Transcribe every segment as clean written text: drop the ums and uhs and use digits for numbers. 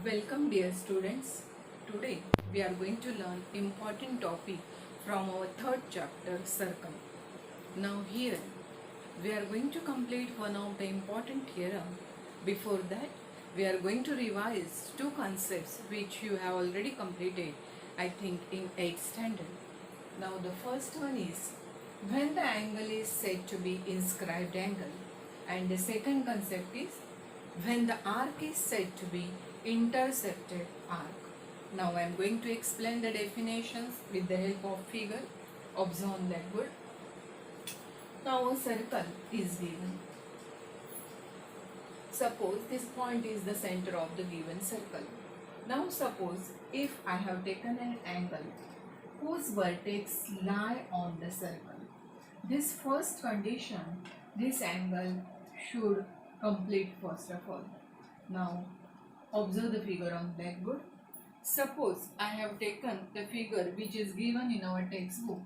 Welcome dear students. Today we are going to learn important topic from our third chapter circle. Now here we are going to complete one of the important theorem. Before that we are going to revise two concepts which you have already completed I think in 8th standard. Now the first one is when the angle is said to be inscribed angle, and the second concept is when the arc is said to be intercepted arc. Now I am going to explain the definitions with the help of figure. Observe on blackboard. Now a circle is given. Suppose this point is the center of the given circle. Now suppose if I have taken an angle whose vertex lie on the circle. This first condition, this angle should complete first of all. Now observe the figure on blackboard. Suppose I have taken the figure which is given in our textbook,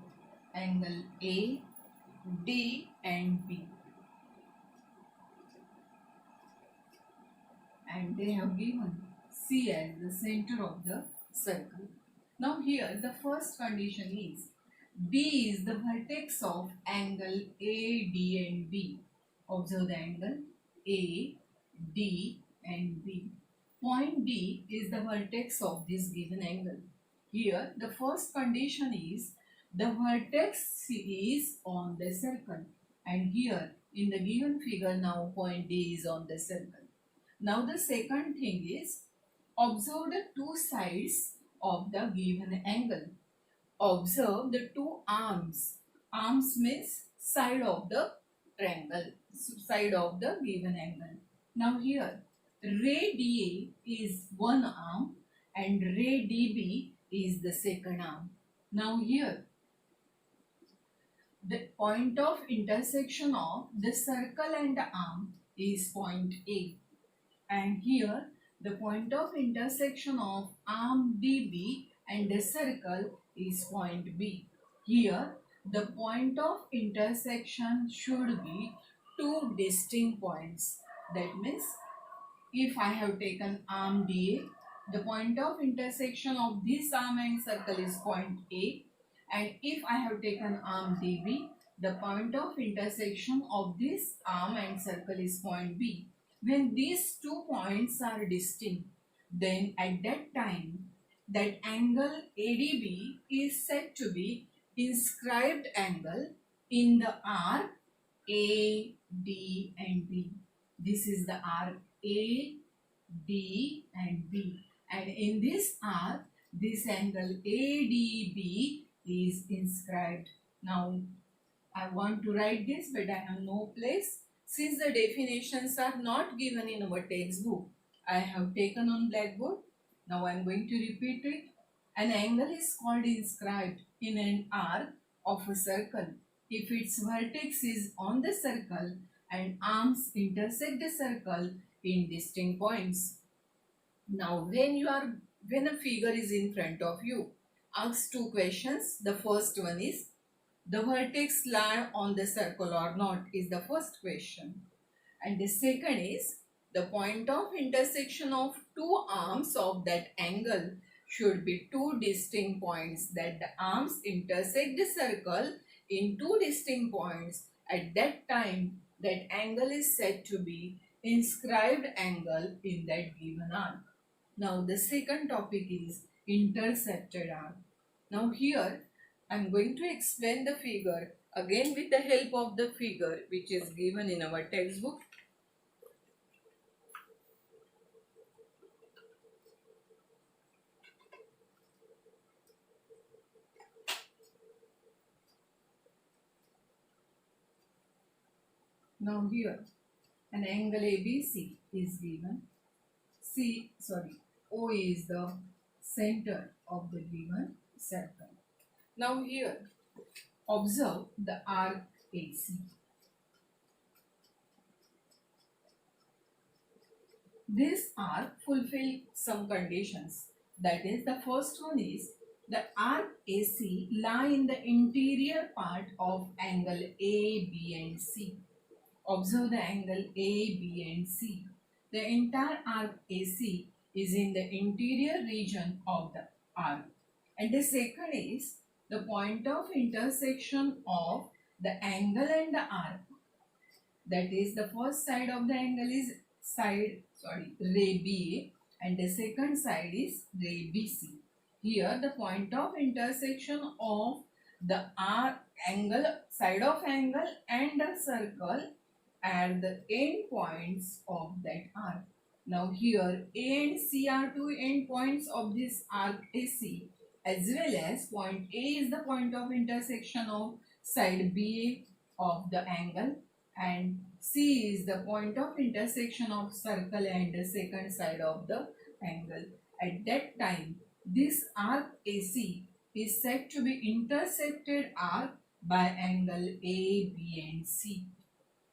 angle A, D and B, and they have given C as the center of the circle. Now here the first condition is D is the vertex of angle A, D and B. Observe the angle A, D and B. Point D is the vertex of this given angle. Here the first condition is the vertex is on the circle, and here in the given figure now point D is on the circle. Now the second thing is observe the two sides of the given angle. Observe the two arms. Arms means side of the triangle, side of the given angle. Now here ray DA is one arm and ray DB is the second arm. Now here the point of intersection of the circle and the arm is point A, and here the point of intersection of arm DB and the circle is point B. Here the point of intersection should be two distinct points. That means if I have taken arm DA, the point of intersection of this arm and circle is point A, and if I have taken arm DB, the point of intersection of this arm and circle is point B. When these two points are distinct, then at that time that angle ADB is said to be inscribed angle in the arc A, D and B. This is the arc A, D and B, and in this arc this angle ADB is inscribed. Now I want to write this but I have no place. Since the definitions are not given in our textbook, I have taken on blackboard. Now I am going to repeat it. An angle is called inscribed in an arc of a circle if its vertex is on the circle and arms intersect the circle in distinct points. Now when a figure is in front of you, ask two questions. The first one is the vertex lie on the circle or not is the first question, and the second is the point of intersection of two arms of that angle should be two distinct points, that the arms intersect the circle in two distinct points. At that time that angle is said to be inscribed angle in that given arc. Now the second topic is intercepted arc. Now here I am going to explain the figure again with the help of the figure which is given in our textbook. Now here an angle ABC is given. O is the center of the given circle. Now here observe the arc AC. This arc fulfill some conditions. That is, the first one is the arc AC lie in the interior part of angle A, B and C. Observe the angle A, B and C. The entire arc AC is in the interior region of the arc. And the second is the point of intersection of the angle and the arc. That is, the first side of the angle is ray BA, and the second side is ray BC. Here the point of intersection of the arc angle, side of angle and the circle at the end points of that arc. Now here A and C are two end points of this arc AC, as well as point A is the point of intersection of side BA of the angle, and C is the point of intersection of circle and the second side of the angle. At that time, this arc AC is said to be intersected arc by angle A, B and C.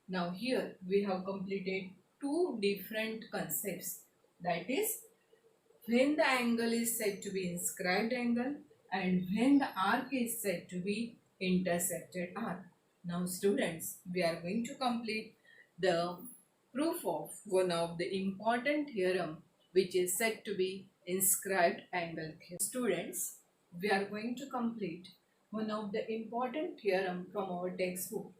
Now here we have completed two different concepts, that is when the angle is said to be inscribed angle and when the arc is said to be intersected arc. Now students, we are going to complete the proof of one of the important theorem which is said to be inscribed angle theorem. Students, we are going to complete one of the important theorem from our textbook.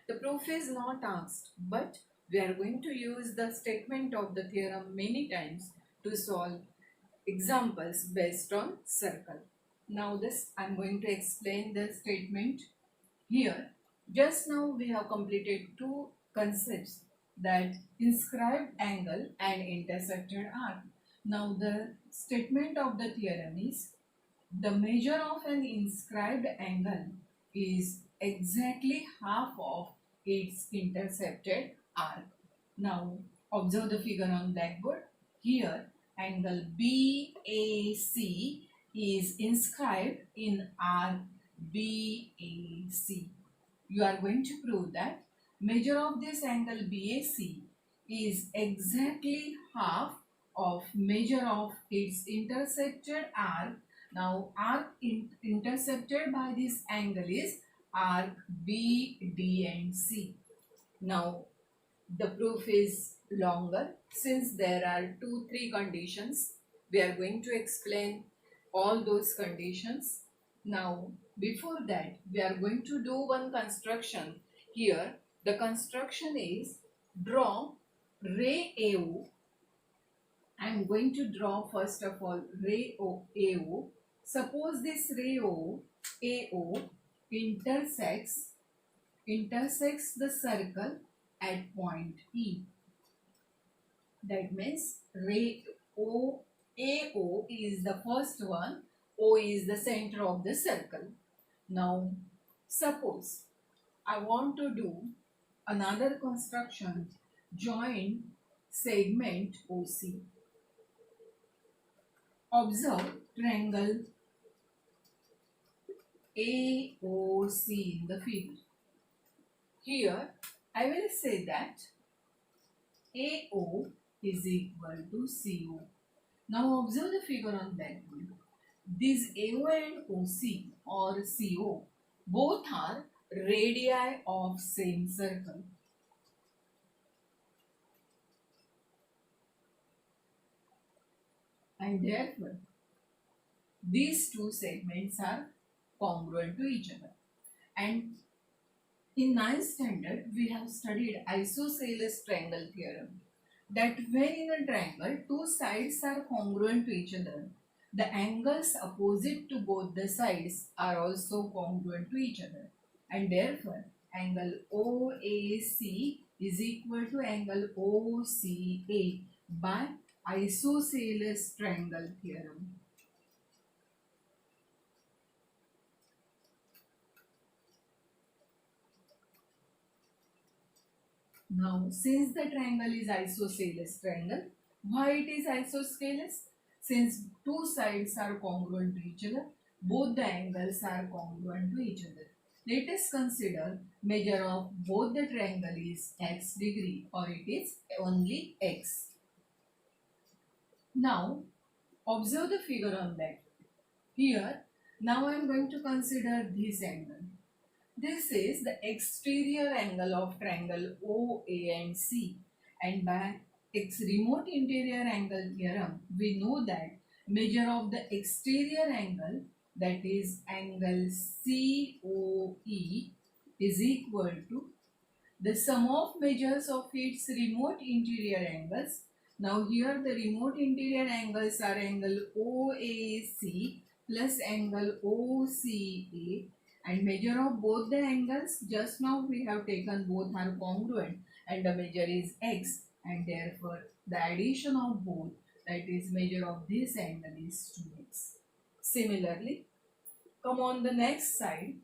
The proof is not asked, but we are going to use the statement of the theorem many times to solve examples based on circle. Now I am going to explain the statement here. Just now we have completed two concepts, that inscribed angle and intersected arc. Now the statement of the theorem is the measure of an inscribed angle is exactly half of its intercepted arc. Now observe the figure on blackboard. Here angle BAC is inscribed in arc BAC. You are going to prove that measure of this angle BAC is exactly half of measure of its intersected arc. Now arc intercepted by this angle is arc B, D and C. Now the proof is longer since there are 2-3 conditions. We are going to explain all those conditions. Now before that, we are going to do one construction. Here the construction is draw ray AO. I am going to draw first of all ray AO. Suppose this ray AO intersects the circle at point E. That means ray AO is the first one, O is the center of the circle. Now suppose I want to do another construction, join segment OC. Observe triangle AOC in the figure. Here I will say that AO is equal to CO. Now observe the figure on blackboard. These AO and OC or CO both are radii of same circle. And therefore these two segments are congruent to each other. And in 9th standard we have studied isosceles triangle theorem, that when in a triangle two sides are congruent to each other, the angles opposite to both the sides are also congruent to each other, and therefore angle OAC is equal to angle OCA by isosceles triangle theorem. Now since the triangle is isosceles triangle, why it is isosceles? Since two sides are congruent to each other, both the angles are congruent to each other. Let us consider measure of both the triangle is x degree, or it is only x. Now observe the figure on that. Here now I am going to consider this angle. This is the exterior angle of triangle OA and C, and by remote interior angle theorem, we know that measure of the exterior angle, that is angle COE, is equal to the sum of measures of its remote interior angles. Now here the remote interior angles are angle OAC plus angle OCA, and measure of both the angles, just now we have taken both are congruent and the measure is x, and therefore the addition of both, that is measure of this angle, is 2x. Similarly, come on the next side.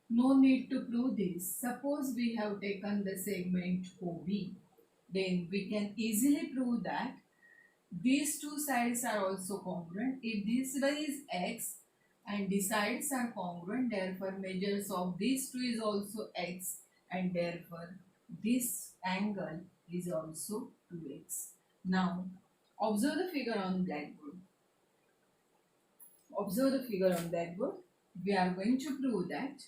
No need to prove this. Suppose we have taken the segment OB, then we can easily prove that these two sides are also congruent. If this one is x and the sides are congruent, therefore measures of these two is also x, and therefore this angle is also 2x. Now observe the figure on blackboard. Observe the figure on blackboard. We are going to prove that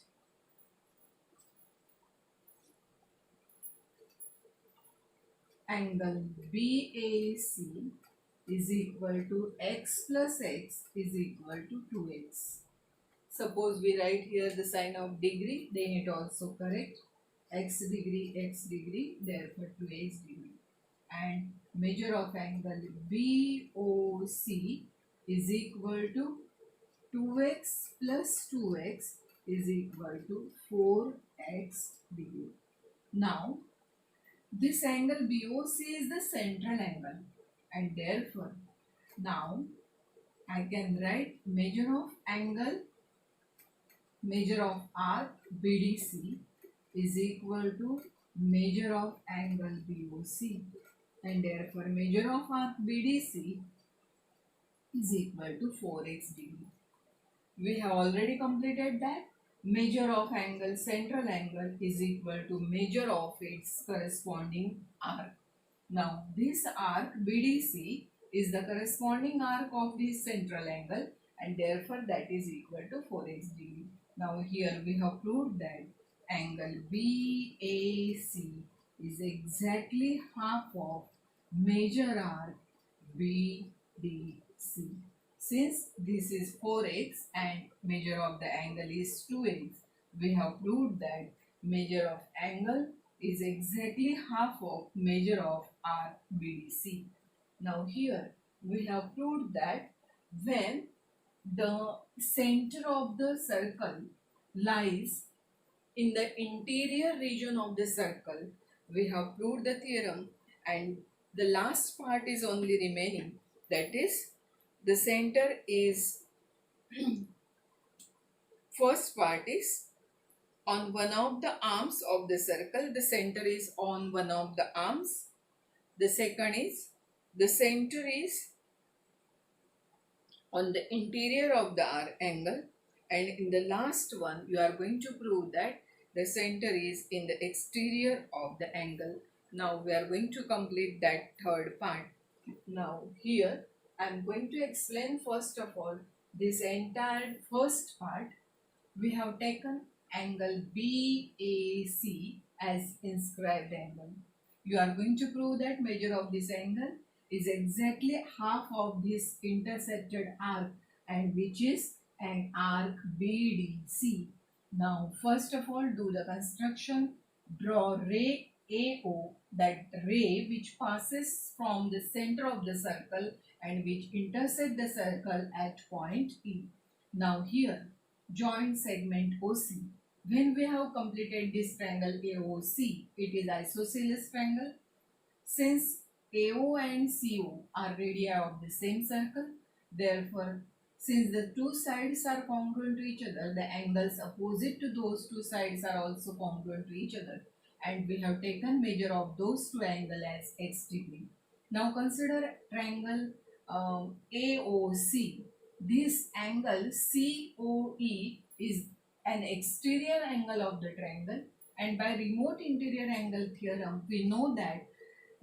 angle BAC is equal to x plus x is equal to 2x. Suppose we write here the sign of degree, then it also correct. X degree, therefore 2x degree. And measure of angle BOC is equal to 2x plus 2x is equal to 4x degree. Now this angle BOC is the central angle, and therefore now I can write measure of arc BDC is equal to measure of angle BOC, and therefore measure of arc BDC is equal to 4x degree. We have already completed that. Measure of angle central angle is equal to measure of its corresponding arc. Now this arc BDC is the corresponding arc of this central angle, and therefore that is equal to 4x degree. Now here we have proved that angle BAC is exactly half of measure arc BDC. Since this is 4x and measure of the angle is 2x, we have proved that measure of angle is exactly half of measure of arc BDC. Now here we have proved that when the center of the circle lies in the interior region of the circle, we have proved the theorem, and the last part is only remaining, that is the center is first part is on one of the arms of the circle, the center is on one of the arms. The second is the center is on the interior of the angle, and in the last one you are going to prove that the center is in the exterior of the angle. Now we are going to complete that third part. Now here I am going to explain first of all this entire first part. We have taken angle BAC as inscribed angle. You are going to prove that measure of this angle is exactly half of this intercepted arc, and which is an arc BDC. Now first of all do the construction. Draw ray AO, that ray which passes from the center of the circle and which intersect the circle at point E. Now here join segment OC. When we have completed this triangle AOC, it is isosceles triangle. Since AO and CO are radii of the same circle, therefore since the two sides are congruent to each other, the angles opposite to those two sides are also congruent to each other, and we have taken measure of those two angles as x degree. Now consider triangle AOC. This angle COE is an exterior angle of the triangle, and by remote interior angle theorem we know that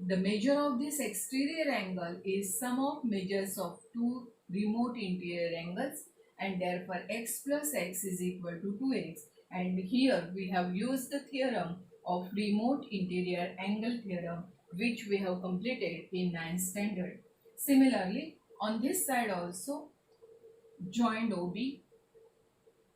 the measure of this exterior angle is sum of measures of two remote interior angles, and therefore x plus x is equal to 2x, and here we have used the theorem of remote interior angle theorem, which we have completed in 9th standard. Similarly, on this side also, joined OB,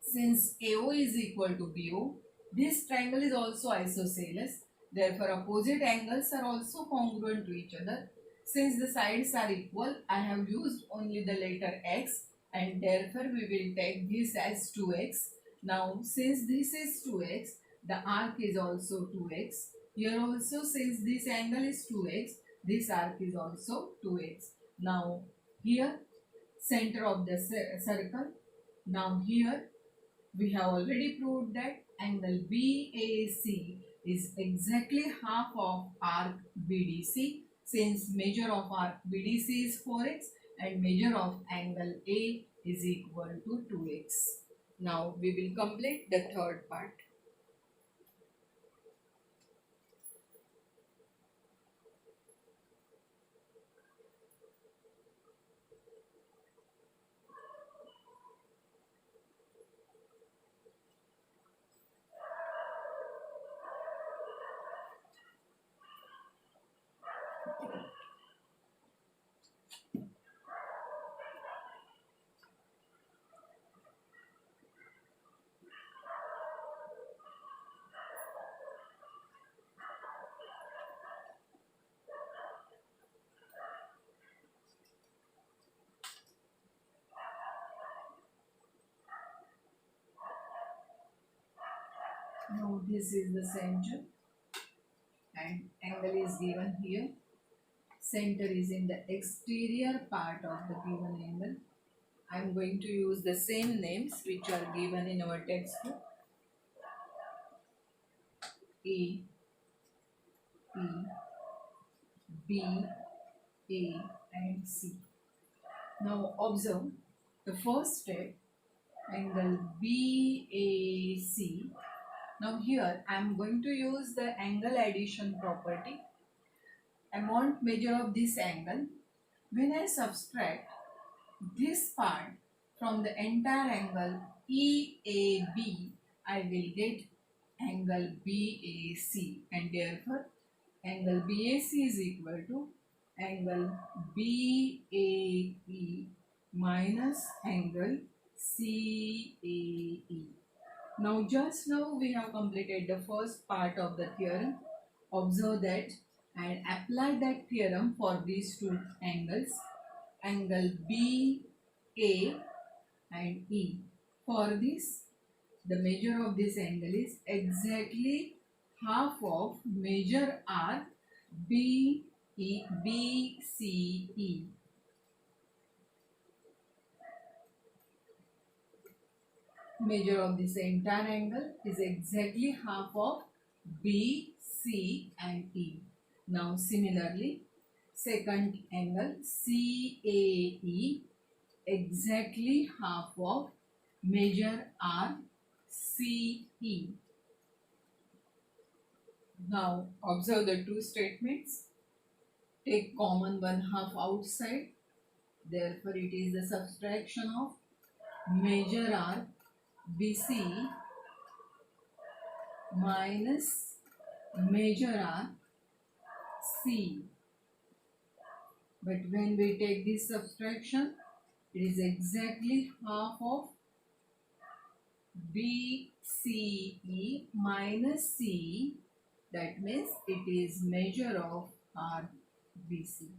since AO is equal to BO, this triangle is also isosceles. Therefore, opposite angles are also congruent to each other. Since the sides are equal, I have used only the letter x, and therefore we will take this as 2x. Now, since this is 2x, the arc is also 2x. Here also, since this angle is 2x, this arc is also 2x. Now, here, center of the circle. Now, here, we have already proved that angle BAC is exactly half of arc BDC, since measure of arc BDC is 4x and measure of angle A is equal to 2x. Now we will complete the third part. Now this is the center and angle is given here. Center is in the exterior part of the given angle. I am going to use the same names which are given in our textbook. A, P, B, A and C. Now observe the first step, angle BAC. Now here I am going to use the angle addition property. I want measure of this angle. When I subtract this part from the entire angle EAB, I will get angle BAC, and therefore angle BAC is equal to angle BAE minus angle CAE. Now just now we have completed the first part of the theorem. Observe that and apply that theorem for these two angles, angle BA and E. For this, the measure of this angle is exactly half of measure R BCE. Measure of this entire angle is exactly half of B, C and E. Now similarly, second angle CAE, exactly half of measure R CE. Now observe the two statements. Take common 1/2 outside. Therefore it is the subtraction of measure R BC minus measure R C. But when we take this subtraction, it is exactly half of BCE minus C. That means it is measure of RBC.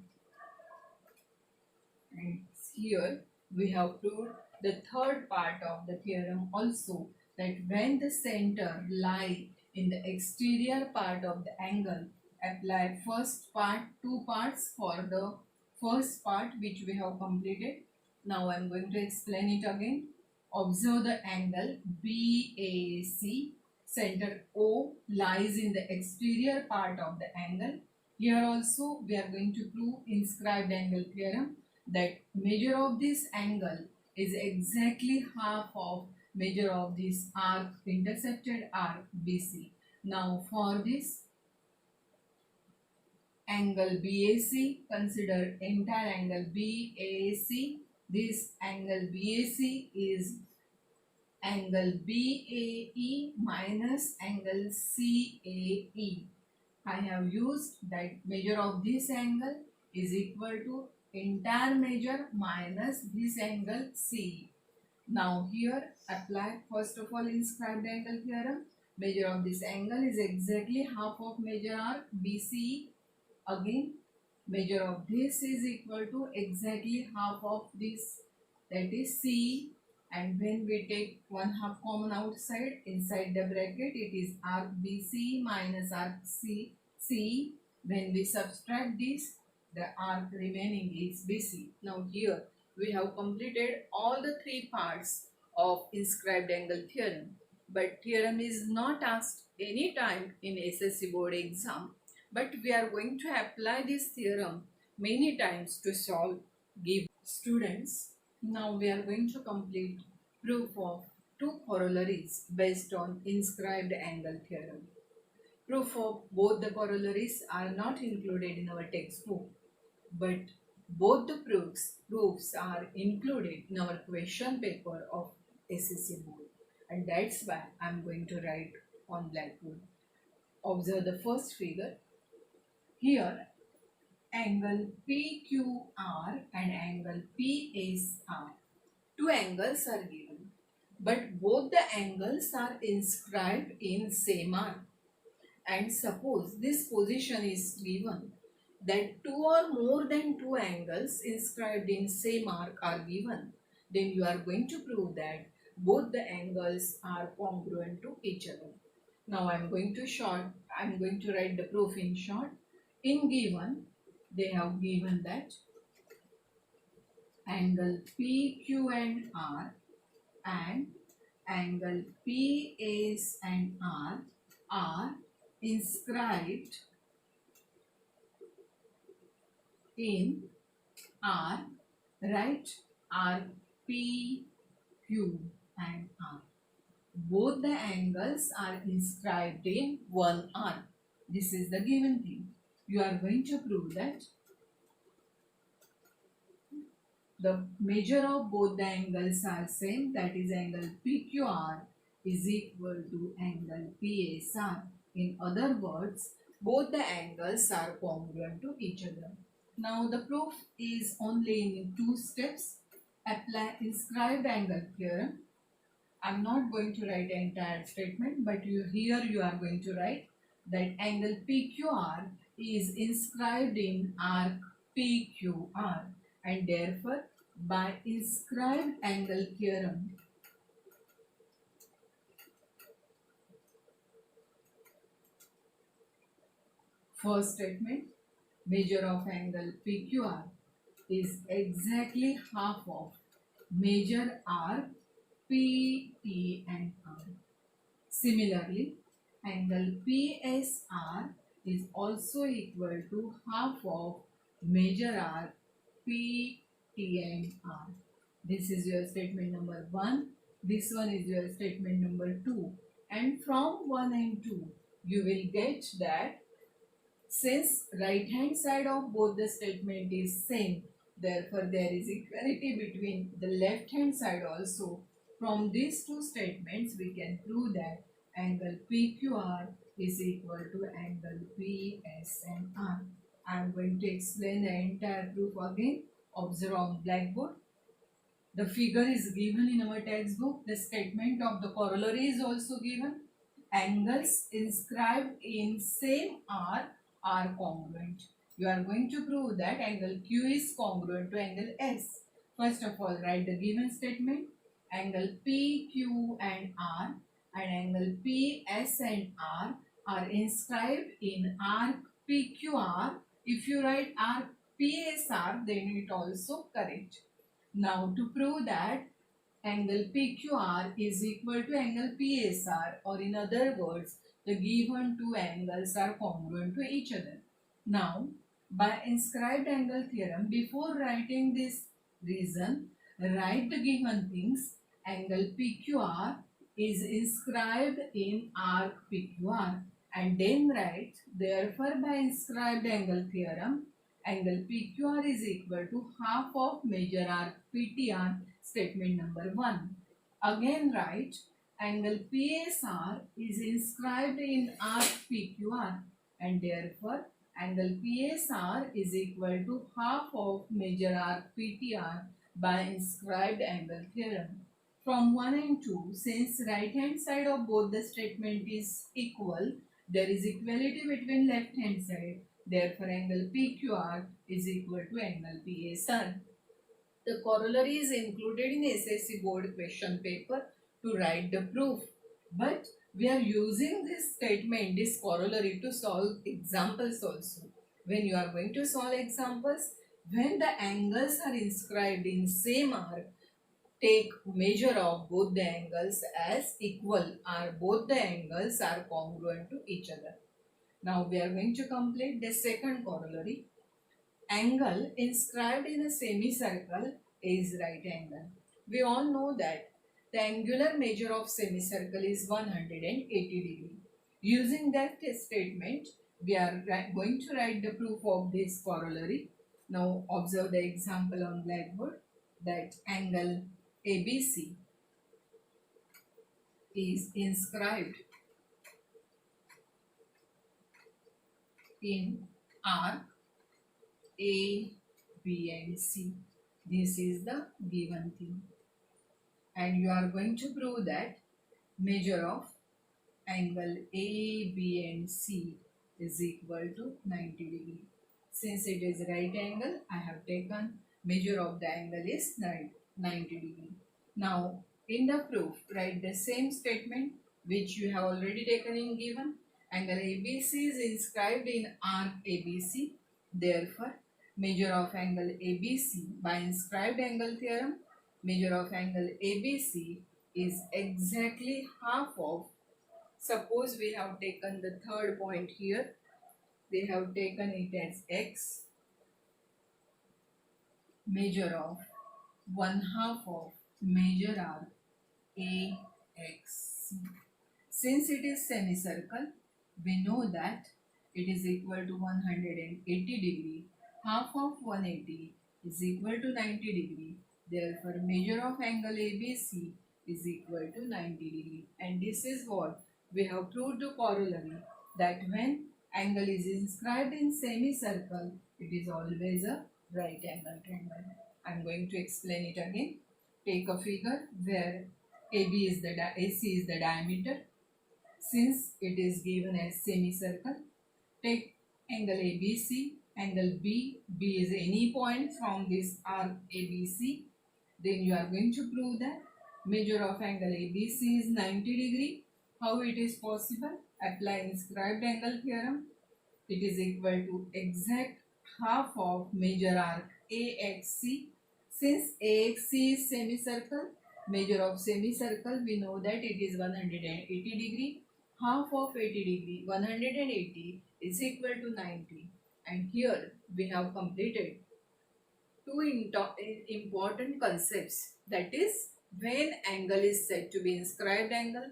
And here we have proved the third part of the theorem also, that when the center lie in the exterior part of the angle, apply first part, two parts for the first part which we have completed. Now I am going to explain it again. Observe the angle BAC. Center O lies in the exterior part of the angle. Here also we are going to prove inscribed angle theorem, that measure of this angle is exactly half of measure of this arc, intercepted arc BC. Now for this angle BAC, consider entire angle BAC. This angle BAC is angle BAE minus angle CAE. I have used that measure of this angle is equal to entire measure minus this angle C. Now here apply first of all inscribed angle theorem. Measure of this angle is exactly half of measure arc BC. Again measure of this is equal to exactly half of this, that is C, and when we take 1/2 common outside, inside the bracket it is arc BC minus arc C. When we subtract this, the arc remaining is BC. Now here we have completed all the three parts of inscribed angle theorem, but theorem is not asked any time in SSC board exam, but we are going to apply this theorem many times to solve give students. Now we are going to complete proof of two corollaries based on inscribed angle theorem. Proof of both the corollaries are not included in our textbook, but both the proofs are included in our question paper of SSC board, and that's why I am going to write on blackboard. Observe the first figure. Here angle PQR and angle PSR. Two angles are given, but both the angles are inscribed in same arc. And suppose this position is given, that two or more than two angles inscribed in same arc are given, then you are going to prove that both the angles are congruent to each other. Now I am going to write the proof in short. In given, they have given that angle PQ and R and angle PS and R are inscribed in R, right? R, P, Q and R. Both the angles are inscribed in one arc. This is the given thing. You are going to prove that the measure of both the angles are same, that is angle PQR is equal to angle PSR. In other words, both the angles are congruent to each other. Now the proof is only in two steps. Apply inscribed angle theorem. I am not going to write the entire statement, but here you are going to write that angle PQR is inscribed in arc PQR, and therefore by inscribed angle theorem, first statement, measure of angle PQR is exactly half of measure arc PT and R. Similarly, angle PSR is also equal to half of measure arc PT and R. This is your statement number 1. This one is your statement number 2. And from 1 and 2, you will get that since right hand side of both the statement is same, therefore there is equality between the left hand side also. From these two statements we can prove that angle PQR is equal to angle PSNR. I am going to explain the entire proof again. Observe on blackboard. The figure is given in our textbook. The statement of the corollary is also given. Angles inscribed in same arc are congruent. You are going to prove that angle Q is congruent to angle S. First of all, write the given statement. Angle PQ and R and angle PS and R are inscribed in arc PQR. If you write arc PSR, then it also correct. Now to prove that angle PQR is equal to angle PSR, or in other words, the given two angles are congruent to each other. Now, by inscribed angle theorem, before writing this reason, write the given things. Angle PQR is inscribed in arc PQR, and then write, therefore by inscribed angle theorem, angle PQR is equal to half of measure arc PTR, statement number 1. Again write angle PSR is inscribed in arc PQR, and therefore angle PSR is equal to half of major arc PTR by inscribed angle theorem. From 1 and 2, since right hand side of both the statement is equal, there is equality between left hand side. Therefore angle PQR is equal to angle PSR. The corollary is included in SSC board question paper to write the proof. But we are using this statement, this corollary, to solve examples also. When you are going to solve examples, when the angles are inscribed in same arc, take measure of both the angles as equal, or both the angles are congruent to each other. Now we are going to complete the second corollary. Angle inscribed in a semicircle is right angle. We all know that the angular measure of semicircle is 180 degree. Using that statement, we are going to write the proof of this corollary. Now observe the example on blackboard, that angle ABC is inscribed in arc A, B and C. This is the given thing. And you are going to prove that measure of angle A, B and C is equal to 90 degree. Since it is right angle, I have taken measure of the angle is 90 degree. Now in the proof, write the same statement which you have already taken in given. Angle ABC is inscribed in arc ABC. Therefore, measure of angle ABC by inscribed angle theorem, measure of angle ABC is exactly half of, suppose we have taken the third point here, they have taken it as x, measure of 1/2 of measure arc AX. Since it is semicircle, we know that it is equal to 180 degree. Half of 180 is equal to 90 degree. Therefore, measure of angle ABC is equal to 90 degree. And this is what we have proved the corollary, that when angle is inscribed in semicircle, it is always a right angle triangle. I am going to explain it again. Take a figure where AC is the diameter. Since it is given as semicircle, take angle ABC, angle B is any point from this arc ABC. Then you are going to prove that measure of angle ABC is 90 degree. How it is possible? Apply inscribed angle theorem. It is equal to exact half of measure arc AXC. Since AXC is semicircle, measure of semicircle, we know that it is 180 degree. Half of 80 degree, 180 is equal to 90. And here we have completed two important concepts, that is when angle is said to be inscribed angle,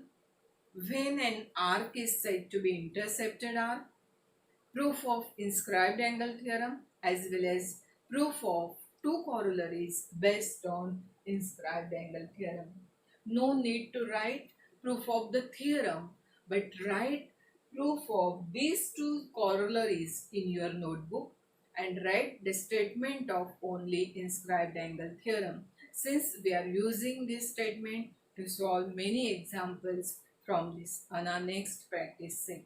when an arc is said to be intercepted arc, proof of inscribed angle theorem, as well as proof of two corollaries based on inscribed angle theorem. No need to write proof of the theorem, but write proof of these two corollaries in your notebook and write the statement of only inscribed angle theorem, since we are using this statement to solve many examples from this on our next practice set.